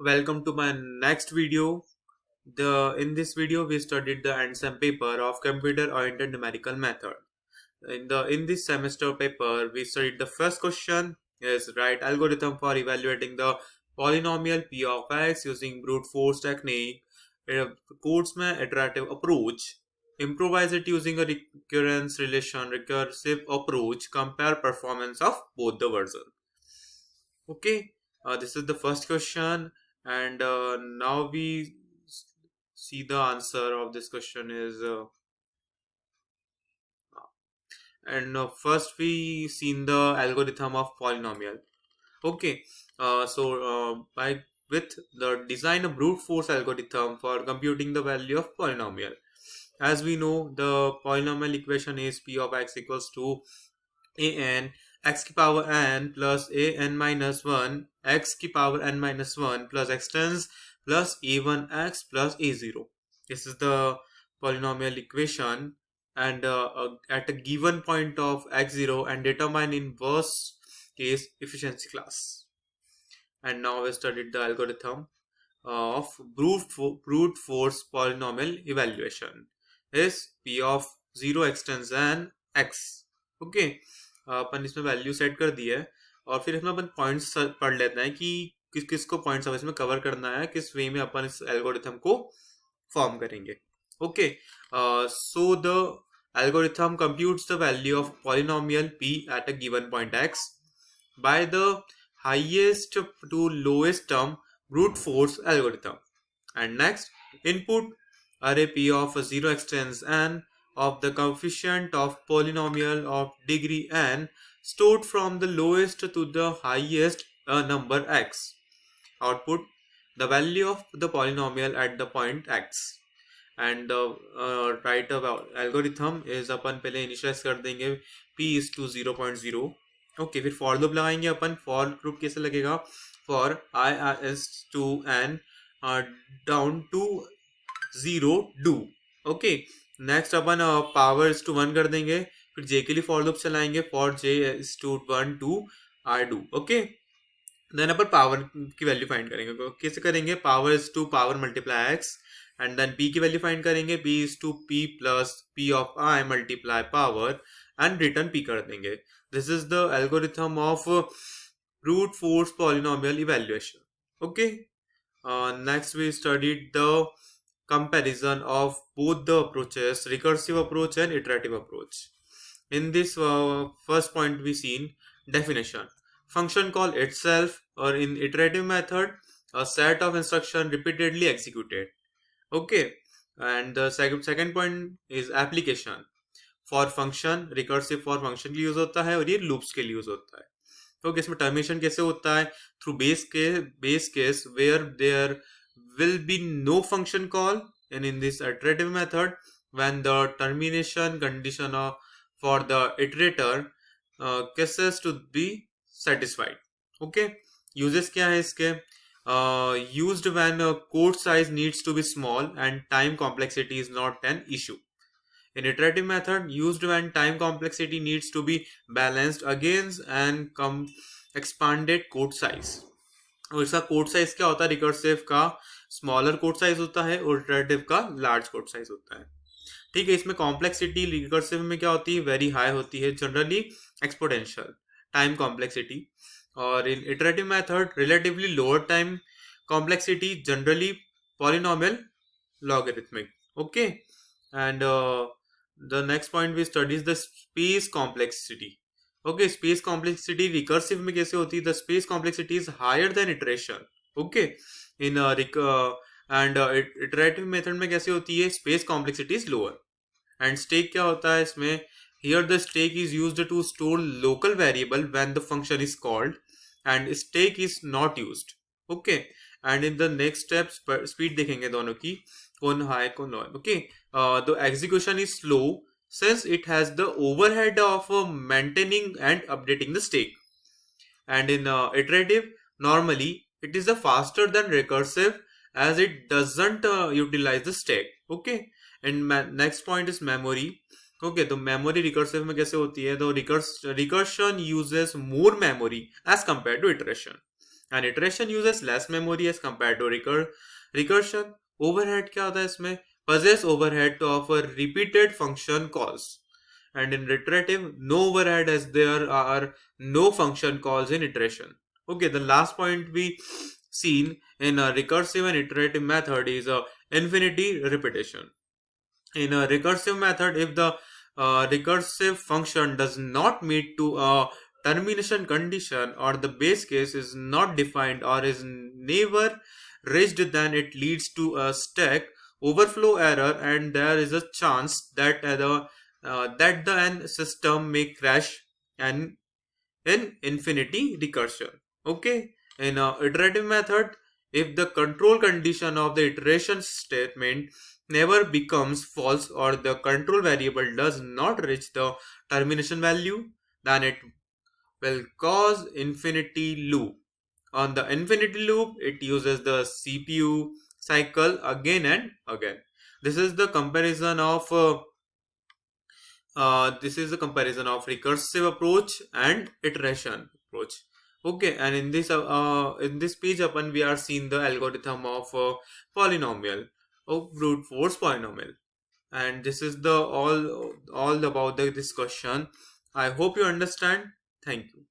Welcome to my next video. In this video we studied the answer paper of computer oriented numerical method. In this semester paper we studied the first question is write algorithm for evaluating the polynomial p of x using brute force technique. Codes में iterative approach. Improvise it using a recurrence relation recursive approach. Compare performance of both the versions. Okay, this is the first question, and now we see the answer of this question is and first we seen the algorithm of polynomial. Okay, by with the design a brute force algorithm for computing the value of polynomial. As we know, the polynomial equation is p of x equals to an x की power n plus a n minus 1 x की power n minus 1 plus x tens plus a1x plus a0. This is the polynomial equation, and at a given point of x0 and determine in worst case efficiency class. And now we studied the algorithm of brute force polynomial evaluation is p of 0 x tends n x. Okay, अपन इसमें value set कर दी है और फिर इसमें अपन points पढ़ लेते हैं कि किस किस को पॉइंट्स अब इसमें कवर करना है, किस वे में अपन इस एल्गोरिथम को फॉर्म करेंगे. Okay, so the algorithm computes the value of polynomial p at a given point x by the highest to lowest term brute force algorithm. And next, input array p of 0 extends n of the coefficient of polynomial of degree n stored from the lowest to the highest number x. Output the value of the polynomial at the point x. And right algorithm is अपन पहले initialize कर देंगे p is to 0.0. Okay, फिर for loop लगाएंगे अपन. For loop कैसे लगेगा? For i is to n down to 0 do. Okay, next अपन पावर इज टू 1 कर देंगे. फिर j के लिए फॉर लूप चलाएंगे. For j is to 1 to i do. Okay, then अपन पावर की वैल्यू फाइंड करेंगे. कैसे करेंगे? Power is to power multiply x, and then p की वैल्यू फाइंड करेंगे. p is to p plus p of i multiply power and return p कर देंगे. This is the algorithm of brute force polynomial evaluation. Okay, next we studied the comparison of both the approaches, recursive approach and iterative approach. In this first point we seen definition. Function call itself, or in iterative method a set of instruction repeatedly executed. Okay, and the second point is application. For function, recursive for function के लिए use होता है और ये loops के लिए use होता है. तो इसमें टर्मिनेशन कैसे होता है? Through base case where there will be no function call, and in this iterative method when the termination condition for the iterator cases to be satisfied. Okay, uses क्या है इसके? Used when code size needs to be small and time complexity is not an issue. In iterative method, used when time complexity needs to be balanced against and expanded code size. और इसका code size क्या होता है? Recursive का smaller code size होता है और iterative का लार्ज कोड साइज होता है. ठीक है, इसमें कॉम्प्लेक्सिटी रिकर्सिव में क्या होती है? वेरी हाई होती है, जनरली एक्सपोनेंशियल टाइम कॉम्प्लेक्सिटी. और in iterative method relatively lower time complexity, generally polynomial logarithmic. Okay, and the next point we studies the space complexity. Okay, space complexity recursive में कैसे होती है? The space complexity is higher than iteration. Okay, in and iterative method में कैसे होती है? Space complexity is lower. And stack क्या होता है इसमें? Here the stack is used to store local variable when the function is called, and stack is not used. Okay, and in the next step speed देखेंगे दोनों की, कौन high कौन low. Okay, the execution is slow since it has the overhead of maintaining and updating the state. And in iterative, normally it is faster than recursive as it doesn't utilize the state. Okay, and next point is memory. Okay, तो memory recursive में कैसे होती है? तो recursion uses more memory as compared to iteration. and iteration uses less memory as compared to recursion. Overhead क्या होता है इसमें? Possess overhead to offer repeated function calls, and in iterative no overhead as there are no function calls in iteration. Okay, the last point we seen in a recursive and iterative method is a infinity repetition. In a recursive method, if the recursive function does not meet to a termination condition, or the base case is not defined or is never reached, then it leads to a stack overflow error, and there is a chance that the end system may crash and in infinity recursion. Okay, in a iterative method, if the control condition of the iteration statement never becomes false, or the control variable does not reach the termination value, then it will cause infinity loop. On the infinity loop, it uses the CPU cycle again and again. This is the comparison of recursive approach and iteration approach. Okay, and in this page upon we are seeing the algorithm of polynomial, of brute force polynomial, and this is the all about the discussion. I hope you understand. Thank you.